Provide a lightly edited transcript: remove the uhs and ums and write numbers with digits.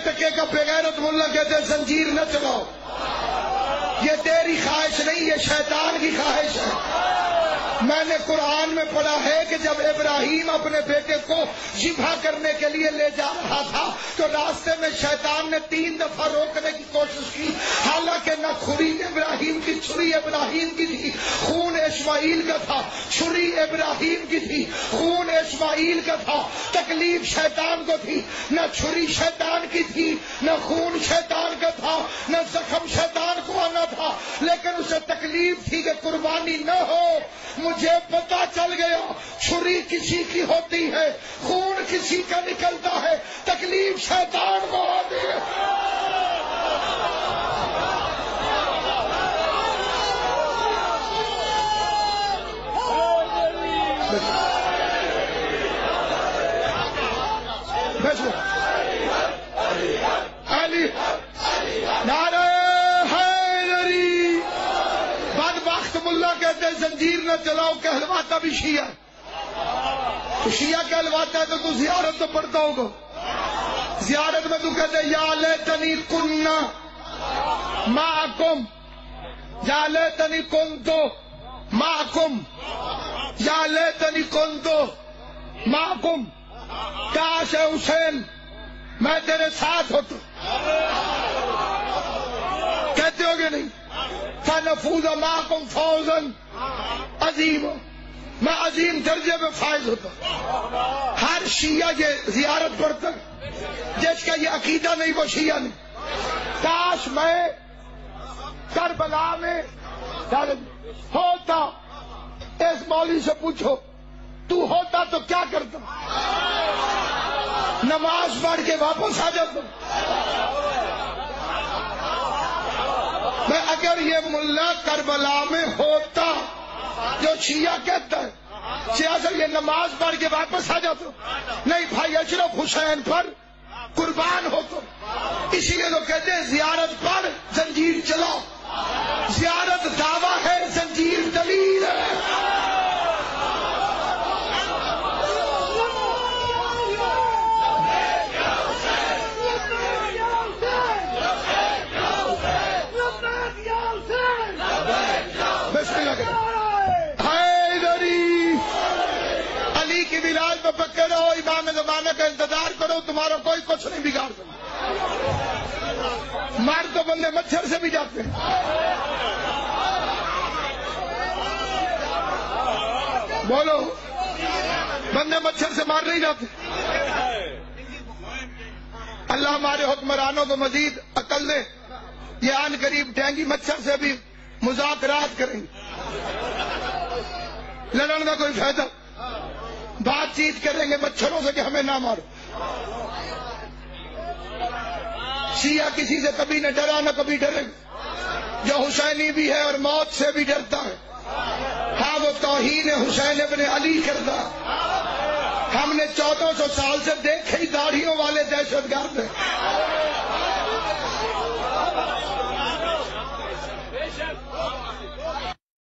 ٹکے کا بغیرت ملا کہتے زنجیر نہ چلاؤ، یہ تیری خواہش نہیں، یہ شیطان کی خواہش ہے۔ میں نے قرآن میں پڑھا ہے کہ جب ابراہیم اپنے بیٹے کو ذبح کرنے کے لیے لے جا رہا تھا تو راستے میں شیطان نے 3 دفعہ روکنے کی کوشش کی، حالانکہ نہ چھری ابراہیم کی، چھری ابراہیم کی تھی، خون اسماعیل کا تھا، چھری ابراہیم کی تھی، خون اسماعیل کا تھا، تکلیف شیطان کو تھی، نہ چھری شیطان کی تھی، نہ خون شیطان کا تھا، نہ زخم شیطان کو آنا تھا، لیکن اسے تکلیف تھی کہ قربانی نہ ہو۔ مجھے پتا چل گیا چھری کسی کی ہوتی ہے، خون کسی کا نکلتا ہے، تکلیف شیطان کو ہوتی ہے۔ علی نعرہ حیدری۔ بدبخت ملا کہتے ہیں زنجیر نہ چلاؤ، کہلواتا بھی شیعہ ہے۔ تو شیعہ کہلواتا ہے تو زیارت تو پڑھتا ہوگا، زیارت میں تو کہتے ہیں یا لیتنی کننا معکم، یا لیتنی کنتو معکم، یا لیتنی کنتو معکم، کاش ہے حسین میں تیرے ساتھ ہوتا۔ کہتے ہو گے نہیں؟ فنفوز معکم فوزا عظیما، میں عظیم درجے میں فائز ہوتا۔ ہر شیعہ یہ زیارت پڑھتا جس کا یہ عقیدہ نہیں وہ شیعہ نہیں۔ کاش میں کربلا میں ہوتا، اس مولوی سے پوچھو تو ہوتا تو کیا کرتا؟ نماز پڑھ کے واپس آ جاتا۔ میں اگر یہ ملا کربلا میں ہوتا جو شیعہ کہتا ہے، سیاست یہ نماز پڑھ کے واپس آ جاتا، نہیں بھائی اشرف حسین پر قربان ہو تو۔ اسی لیے لوگ کہتے ہیں زیارت پر زنجیر چلاؤ، زیارت دعویٰ ہے، زنجیر دلیل ہے۔ علی کی میلاد میں پکے رہو، امام زمانہ کا انتظار کرو، تمہارا کوئی کچھ نہیں بگاڑ سکتا۔ مار تو بندے مچھر سے بھی جاتے ہیں۔ بولو، بندے مچھر سے مار نہیں جاتے۔ اللہ ہمارے حکمرانوں کو مزید عقل دے، یہ آن قریب ڈینگی مچھر سے بھی مذاکرات کریں گے، لڑن کا کوئی فائدہ، بات چیت کریں گے مچھروں سے کہ ہمیں نہ مارو۔ شیعہ کسی سے کبھی نہ ڈرا نہ کبھی ڈرے گا، جو حسینی بھی ہے اور موت سے بھی ڈرتا ہے، ہاں وہ توہین حسین ابن علی کرتا۔ ہم نے 1400 سال سے دیکھے ہی داڑھیوں والے دہشت گرد ہیں۔